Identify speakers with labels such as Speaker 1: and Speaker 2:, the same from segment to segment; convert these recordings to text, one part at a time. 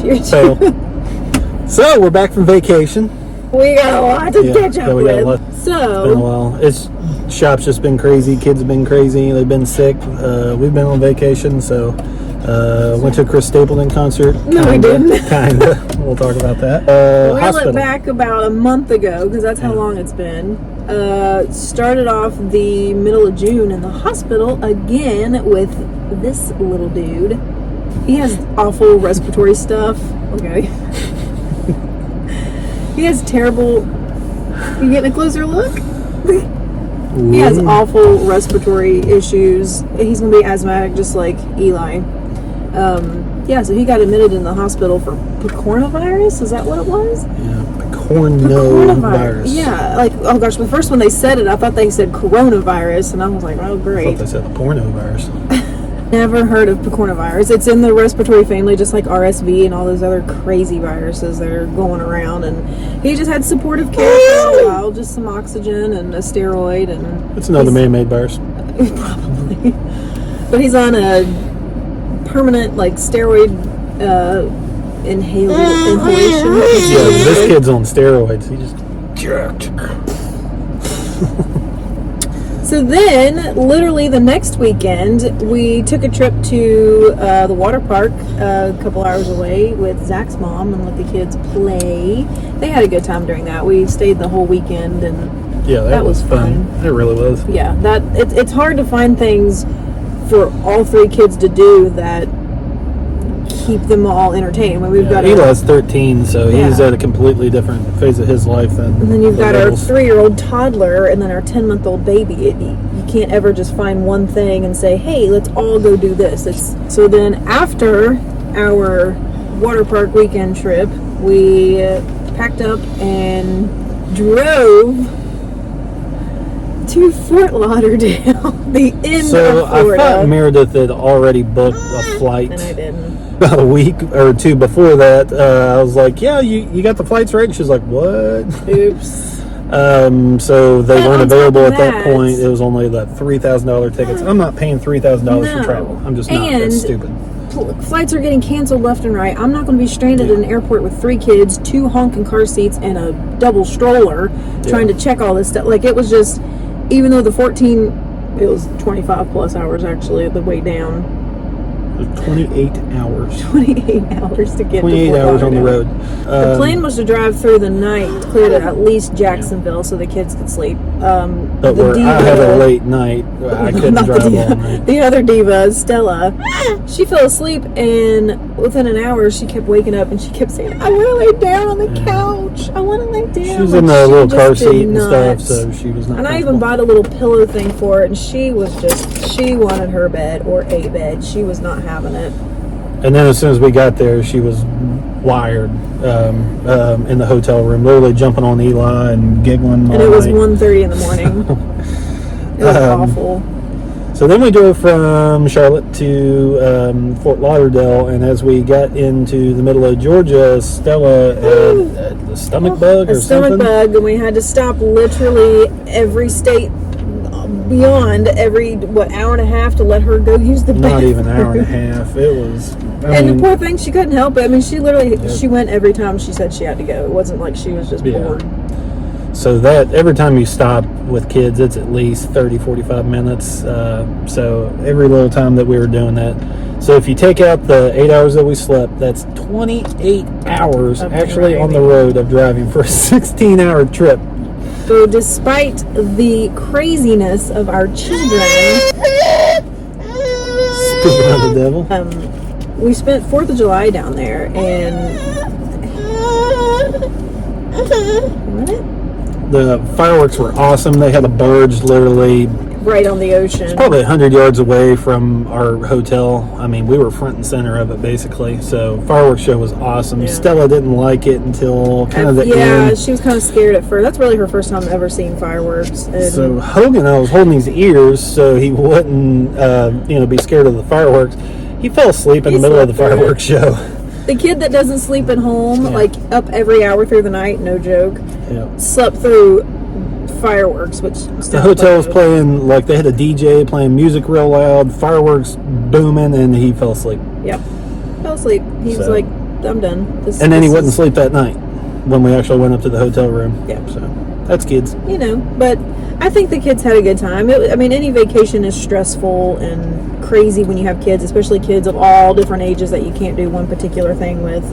Speaker 1: year too.
Speaker 2: Fail. So we're back from vacation.
Speaker 1: We got a lot to catch up with.
Speaker 2: It's been a while. Shop's just been crazy. Kids have been crazy. They've been sick. We've been on vacation, so went to a Chris Stapleton concert.
Speaker 1: No, we didn't.
Speaker 2: Kinda. We'll talk about that.
Speaker 1: We went back about a month ago because that's how long it's been. Started off the middle of June in the hospital again with this little dude. He has awful respiratory stuff. Okay. He has terrible... You getting a closer look? He has awful respiratory issues. He's going to be asthmatic just like Eli. So he got admitted in the hospital for picornavirus. Is that what it was?
Speaker 2: Yeah, picornavirus.
Speaker 1: Yeah, like, oh gosh, the first when they said it, I thought they said coronavirus, and I was like, oh great.
Speaker 2: I thought they said pornovirus.
Speaker 1: Never heard of picornavirus. It's in the respiratory family, just like RSV and all those other crazy viruses that are going around. And he just had supportive care for a while, just some oxygen and a steroid. And
Speaker 2: it's another man-made virus.
Speaker 1: Probably. But he's on a permanent, like, steroid inhalation.
Speaker 2: Yeah, this kid's on steroids. He just jerked.
Speaker 1: So then, literally the next weekend, we took a trip to the water park a couple hours away with Zach's mom and let the kids play. They had a good time during that. We stayed the whole weekend, and that was fun.
Speaker 2: It really was.
Speaker 1: Yeah, it's hard to find things for all three kids to do that keep them all entertained. When we've got
Speaker 2: Eli's 13, so he's at a completely different phase of his life than.
Speaker 1: And then you've got our 3-year-old toddler, and then our 10-month-old baby. You can't ever just find one thing and say, "Hey, let's all go do this." So then after our water park weekend trip, we packed up and drove to Fort Lauderdale, the end of Florida.
Speaker 2: I thought Meredith had already booked a flight.
Speaker 1: And I didn't.
Speaker 2: About a week or two before that, I was like, "Yeah, you got the flights right?" And she's like, "What?"
Speaker 1: Oops.
Speaker 2: So they weren't available at that point. It was only the $3,000 tickets. I'm not paying $3,000 for travel. I'm just not. That's stupid.
Speaker 1: Flights are getting canceled left and right. I'm not going to be stranded in an airport with 3 kids, 2 honking car seats, and a double stroller trying to check all this stuff. Like, it was just, even though it was 25 plus hours actually the way down.
Speaker 2: 28 hours.
Speaker 1: 28 hours to get
Speaker 2: 28
Speaker 1: to
Speaker 2: hours on the road.
Speaker 1: The plan was to drive through the night, clear to at least Jacksonville so the kids could sleep.
Speaker 2: But I had a late night. I couldn't drive all night.
Speaker 1: The other diva, Stella, she fell asleep, and within an hour she kept waking up and she kept saying, "I want to lay down on the couch. I want to lay down."
Speaker 2: She was in the little car seat and stuff, so she was not.
Speaker 1: And I even bought a little pillow thing for it, and she wanted her bed or a bed. She was not having it.
Speaker 2: And then as soon as we got there, she was wired in the hotel room, literally jumping on Eli and giggling.
Speaker 1: And it was 1:30 in the morning. It was awful.
Speaker 2: So then we drove from Charlotte to Fort Lauderdale, and as we got into the middle of Georgia, Stella had a stomach bug or something.
Speaker 1: A stomach bug, and we had to stop literally every state beyond every hour and a half to let her go use the bathroom.
Speaker 2: Not even an hour and a half. It was.
Speaker 1: And the poor thing, she couldn't help it. I mean, she literally she went every time she said she had to go. It wasn't like she was just bored.
Speaker 2: So that every time you stop with kids, it's at least 30, 45 minutes. So every little time that we were doing that. So if you take out the 8 hours that we slept, that's 28 hours actually on the road of driving for a 16-hour trip.
Speaker 1: So despite the craziness of our children,
Speaker 2: speaking of the devil,
Speaker 1: we spent 4th of July down there, and
Speaker 2: the fireworks were awesome. They had a barge literally
Speaker 1: right on the ocean.
Speaker 2: It's probably 100 yards away from our hotel. I mean, we were front and center of it, basically. So, fireworks show was awesome. Yeah. Stella didn't like it until kind of the end.
Speaker 1: Yeah, she was kind of scared at first. That's really her first time ever seeing fireworks. And
Speaker 2: so, Hogan, I was holding his ears so he wouldn't, be scared of the fireworks. He fell asleep in the middle of the fireworks show.
Speaker 1: The kid that doesn't sleep at home, up every hour through the night, no joke, slept through fireworks, which
Speaker 2: the hotel was playing, like they had a DJ playing music real loud, fireworks booming, and he fell asleep.
Speaker 1: Yep, fell asleep. He was like, I'm done.
Speaker 2: And then he wouldn't sleep that night when we actually went up to the hotel room.
Speaker 1: Yeah.
Speaker 2: So that's kids.
Speaker 1: You know, but I think the kids had a good time. Any vacation is stressful and crazy when you have kids, especially kids of all different ages that you can't do one particular thing with.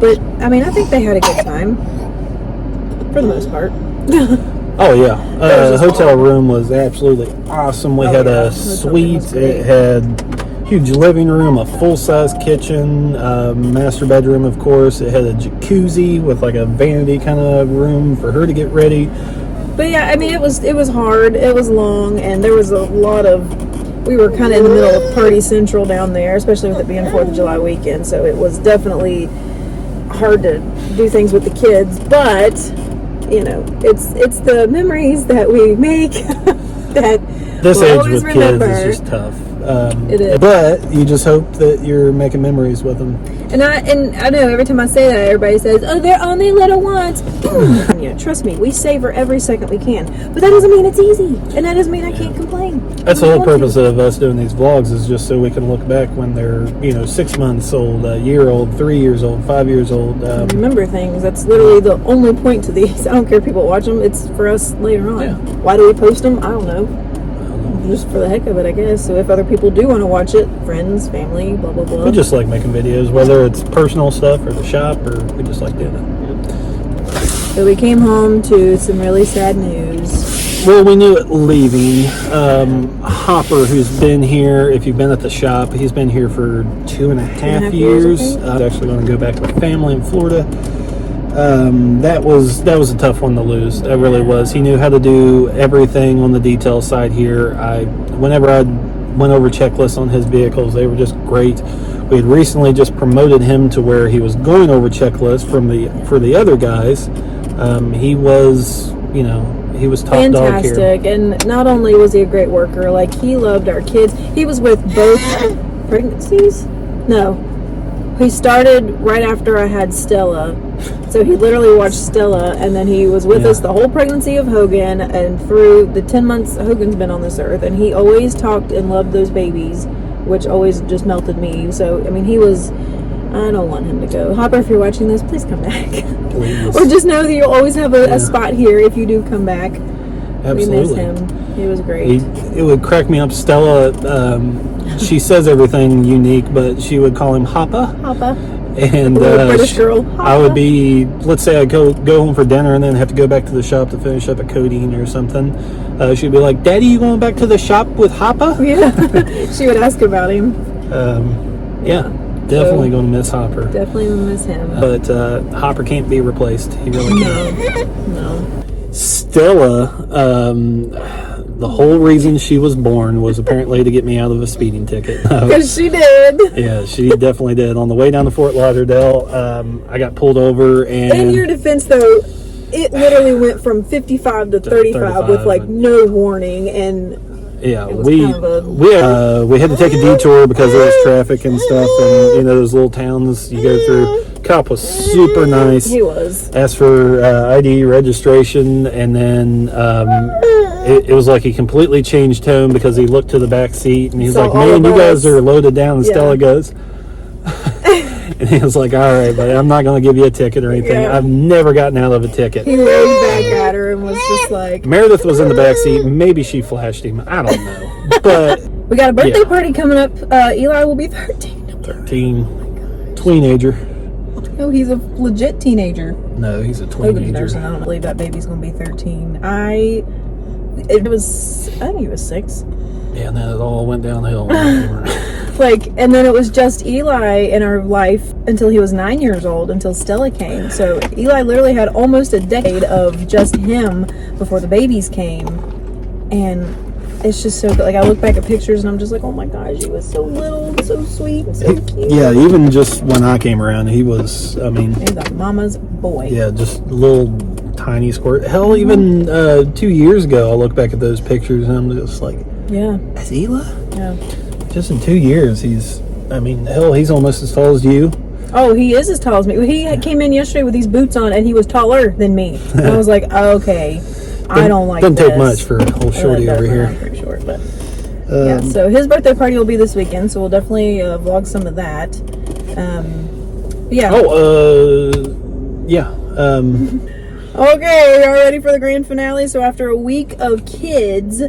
Speaker 1: But I think they had a good time for the most part.
Speaker 2: Oh yeah, the hotel room was absolutely awesome. We had a suite. It had huge living room, a full-size kitchen, master bedroom, of course. It had a jacuzzi with like a vanity kind of room for her to get ready.
Speaker 1: But yeah, it was hard. It was long, and there was a lot of. We were kind of in the middle of Party Central down there, especially with it being 4th of July weekend. So it was definitely hard to do things with the kids, but. It's the memories that we make that
Speaker 2: this
Speaker 1: we'll
Speaker 2: age
Speaker 1: always
Speaker 2: with
Speaker 1: remember.
Speaker 2: Kids is just tough.
Speaker 1: It is.
Speaker 2: But you just hope that you're making memories with them.
Speaker 1: And I know every time I say that, everybody says, "Oh, they're only little ones." Trust me, we savor every second we can. But that doesn't mean it's easy, and that doesn't mean I can't complain.
Speaker 2: That's the whole purpose of us doing these vlogs, is just so we can look back when they're 6 months old, a year old, 3 years old, 5 years old.
Speaker 1: Remember things. That's literally the only point to these. I don't care if people watch them. It's for us later on.
Speaker 2: Yeah.
Speaker 1: Why do we post them? I don't know. Just for the heck of it, I guess. So if other people do want to watch it, friends, family, blah blah blah.
Speaker 2: We just like making videos, whether it's personal stuff or the shop, or we just like doing it.
Speaker 1: So we came home to some really sad news.
Speaker 2: Well, we knew it leaving. Hopper, who's been here, if you've been at the shop, he's been here for 2.5 years. He's actually going to go back with family in Florida. That was a tough one to lose. That really was. He knew how to do everything on the detail side here. Whenever I went over checklists on his vehicles, they were just great. We had recently just promoted him to where he was going over checklists for the other guys. He was, he was top dog here.
Speaker 1: Fantastic. And not only was he a great worker, like he loved our kids. He was with both pregnancies? No. He started right after I had Stella. So he literally watched Stella, and then he was with us the whole pregnancy of Hogan, and through the 10 months Hogan's been on this earth, and he always talked and loved those babies, which always just melted me. So, he was, I don't want him to go. Hopper, if you're watching this, please come back.
Speaker 2: Please.
Speaker 1: Or just know that you'll always have a spot here if you do come back.
Speaker 2: Absolutely.
Speaker 1: We miss him. He was great.
Speaker 2: It would crack me up. Stella, she says everything unique, but she would call him Hoppa.
Speaker 1: Hoppa.
Speaker 2: And
Speaker 1: British girl.
Speaker 2: I would be, let's say I go home for dinner and then have to go back to the shop to finish up a codeine or something. She'd be like, "Daddy, you going back to the shop with Hoppa?"
Speaker 1: Yeah. She would ask about him.
Speaker 2: Definitely going to miss Hopper.
Speaker 1: Definitely going to miss him.
Speaker 2: But Hopper can't be replaced. He really can't.
Speaker 1: No.
Speaker 2: Stella, the whole reason she was born was apparently to get me out of a speeding ticket.
Speaker 1: Because she did.
Speaker 2: Yeah, she definitely did. On the way down to Fort Lauderdale, I got pulled over, and
Speaker 1: in your defense, though, it literally went from 55 to 35 with like no warning, and
Speaker 2: yeah,
Speaker 1: we
Speaker 2: had to take a detour because there was traffic and stuff, and those little towns you go through. Cop was super nice.
Speaker 1: He was.
Speaker 2: Asked for ID, registration, and then it was like he completely changed tone because he looked to the back seat and he's like, "Man, you guys are loaded down." And Stella goes, and he was like, "All right, buddy, I'm not going to give you a ticket or anything. I've never gotten out of a ticket."
Speaker 1: He rode back at her and was just like...
Speaker 2: Meredith was in the back seat. Maybe she flashed him. I don't know. But
Speaker 1: we got a birthday party coming up. Eli will be 13.
Speaker 2: 13. Teenager.
Speaker 1: No, he's a legit teenager.
Speaker 2: No, he's a
Speaker 1: teenager.
Speaker 2: teenager.
Speaker 1: I don't believe that baby's going to be 13. I think he was 6.
Speaker 2: Yeah, and then it all went downhill.
Speaker 1: And then it was just Eli in our life until he was 9 years old, until Stella came. So Eli literally had almost a decade of just him before the babies came. And it's just so good. Like, I look back at pictures and I'm just like, oh my gosh, he was so little, so sweet, so cute.
Speaker 2: Yeah, even just when I came around, he was,
Speaker 1: he was like mama's boy.
Speaker 2: Yeah, just a little tiny squirt. Hell, even 2 years ago, I look back at those pictures and I'm just like,
Speaker 1: yeah,
Speaker 2: that's Eli?
Speaker 1: Yeah.
Speaker 2: Just in 2 years, he's almost as tall as you.
Speaker 1: Oh, he is as tall as me. He came in yesterday with these boots on and he was taller than me. And I was like, okay. I don't like
Speaker 2: doesn't
Speaker 1: this.
Speaker 2: take much for old shorty over here.
Speaker 1: I'm pretty short, but so his birthday party will be this weekend, so we'll definitely vlog some of that. Yeah.
Speaker 2: Yeah.
Speaker 1: Okay, y'all ready for the grand finale? So after a week of kids,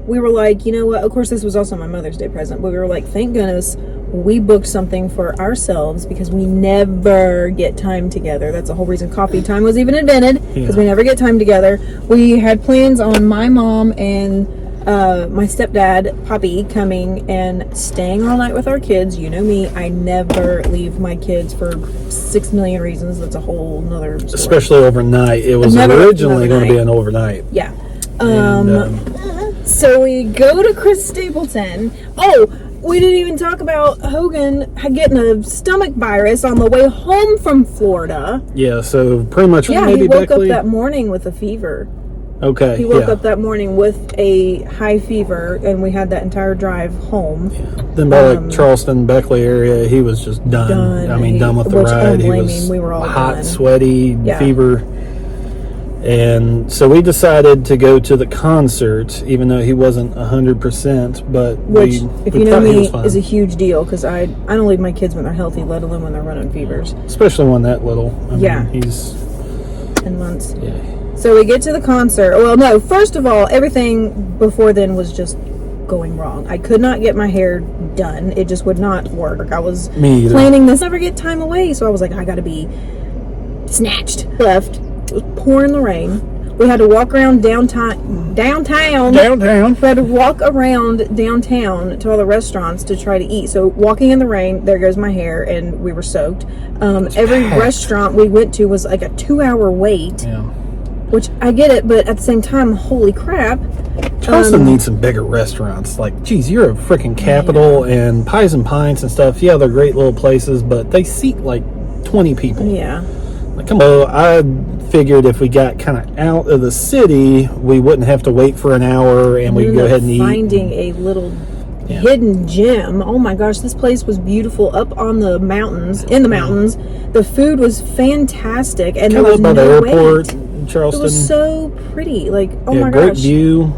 Speaker 1: we were like, you know what? Of course, this was also my Mother's Day present, but we were like, thank goodness we booked something for ourselves because we never get time together. That's the whole reason coffee time was even invented, because we never get time together. We had plans on my mom and my stepdad, Poppy, coming and staying all night with our kids. You know me, I never leave my kids for 6 million reasons. That's a whole nother story.
Speaker 2: Especially overnight. It was originally going to be an overnight.
Speaker 1: Yeah. So we go to Chris Stapleton. Oh, we didn't even talk about Hogan getting a stomach virus on the way home from Florida.
Speaker 2: Yeah, so pretty much
Speaker 1: maybe he woke up that morning with a fever.
Speaker 2: Okay.
Speaker 1: He woke up that morning with a high fever, and we had that entire drive home.
Speaker 2: Yeah. Then by like Charleston, Beckley area, he was just done. I mean, done with the ride. He was
Speaker 1: we were all
Speaker 2: hot,
Speaker 1: done.
Speaker 2: sweaty, fever. And so we decided to go to the concert, even though he wasn't 100%. But
Speaker 1: which, if you know me, is a huge deal because I don't leave my kids when they're healthy, let alone when they're running fevers.
Speaker 2: Especially when that little. I mean, he's
Speaker 1: 10 months.
Speaker 2: Yeah.
Speaker 1: So we get to the concert. Well, no, first of all, everything before then was just going wrong. I could not get my hair done. It just would not work. I was planning this, never get time away. So I was like, I got to be snatched. Left. It was pouring the rain. We had to walk around downtown. We had to walk around downtown to all the restaurants to try to eat. So walking in the rain, there goes my hair, and we were soaked. Every restaurant we went to was like a 2-hour wait.
Speaker 2: Yeah.
Speaker 1: Which I get it, but at the same time, holy crap.
Speaker 2: Charleston needs some bigger restaurants. Like, geez, you're a freaking capital, and Pies and Pints and stuff. Yeah, they're great little places, but they seat like 20 people.
Speaker 1: Yeah.
Speaker 2: Like, come on. I figured if we got kind of out of the city, we wouldn't have to wait for an hour, and we could go ahead and eat.
Speaker 1: Finding a little hidden gem. Oh my gosh, this place was beautiful up on the mountains, in the mountains. The food was fantastic, and there was
Speaker 2: by
Speaker 1: no
Speaker 2: the airport.
Speaker 1: wait.
Speaker 2: Charleston.
Speaker 1: It was so pretty. Like, oh my
Speaker 2: great
Speaker 1: gosh.
Speaker 2: View.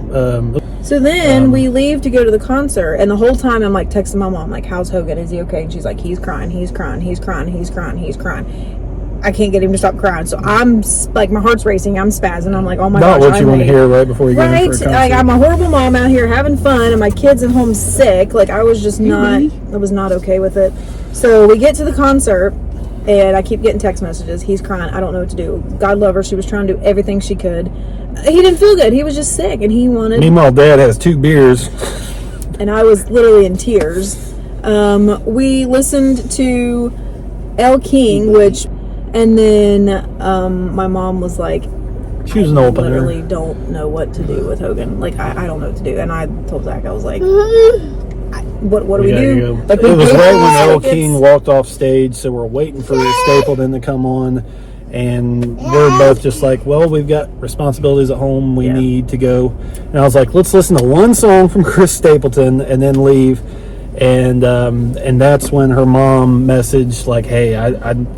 Speaker 1: So then we leave to go to the concert, and the whole time I'm like texting my mom, like, how's Hogan? Is he okay? And she's like, he's crying. I can't get him to stop crying. So I'm like, my heart's racing. I'm spazzing. I'm like, oh my gosh.
Speaker 2: Not what you want to hear right before you get in for a concert.
Speaker 1: Like, I'm a horrible mom out here having fun, and my kid's at home sick. Like, I was just I was not okay with it. So we get to the concert, and I keep getting text messages. He's crying. I don't know what to do. God love her. She was trying to do everything she could. He didn't feel good. He was just sick, and he wanted...
Speaker 2: Meanwhile, Dad has 2 beers.
Speaker 1: And I was literally in tears. We listened to El King, which... And then my mom was like...
Speaker 2: She was an opener.
Speaker 1: I literally don't know what to do with Hogan. Like, I don't know what to do. And I told Zach, I was like... What do we do?
Speaker 2: Like, it was right when El King walked off stage, so we're waiting for Stapleton to come on, and we're both just like, well, we've got responsibilities at home, we need to go. And I was like, let's listen to one song from Chris Stapleton and then leave. And that's when her mom messaged like, hey,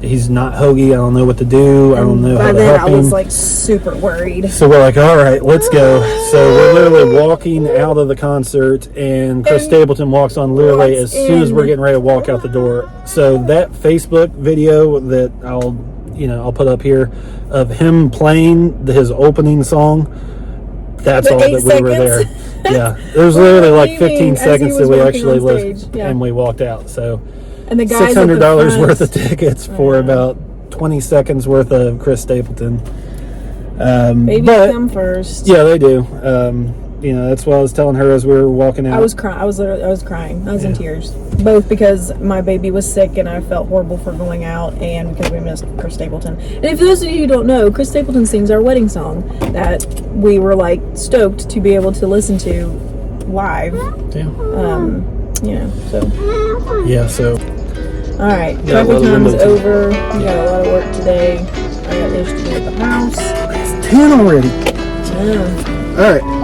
Speaker 2: he's not Hoagie, I don't know what to do, I don't know how to help him. By then I was
Speaker 1: like super worried.
Speaker 2: So we're like, all right, let's go. So we're literally walking out of the concert, and Chris Stapleton walks on literally as soon as we're getting ready to walk out the door. So that Facebook video that I'll put up here of him playing his opening song, that's all that we were there. Yeah, there was literally like 15 seconds that we actually listened, and we walked out. So, and the guys $600 worth of tickets for about 20 seconds worth of Chris Stapleton.
Speaker 1: Babies come first.
Speaker 2: Yeah, they do. That's what I was telling her as we were walking out.
Speaker 1: I was crying. I was crying. I was in tears, both because my baby was sick and I felt horrible for going out, and because we missed Chris Stapleton. And if those of you who don't know, Chris Stapleton sings our wedding song that we were like stoked to be able to listen to live.
Speaker 2: Yeah.
Speaker 1: So.
Speaker 2: Yeah. So.
Speaker 1: All right. Traffic time is over. We got a lot of work today. I got things to do at the house.
Speaker 2: It's 10 already.
Speaker 1: Yeah.
Speaker 2: All right.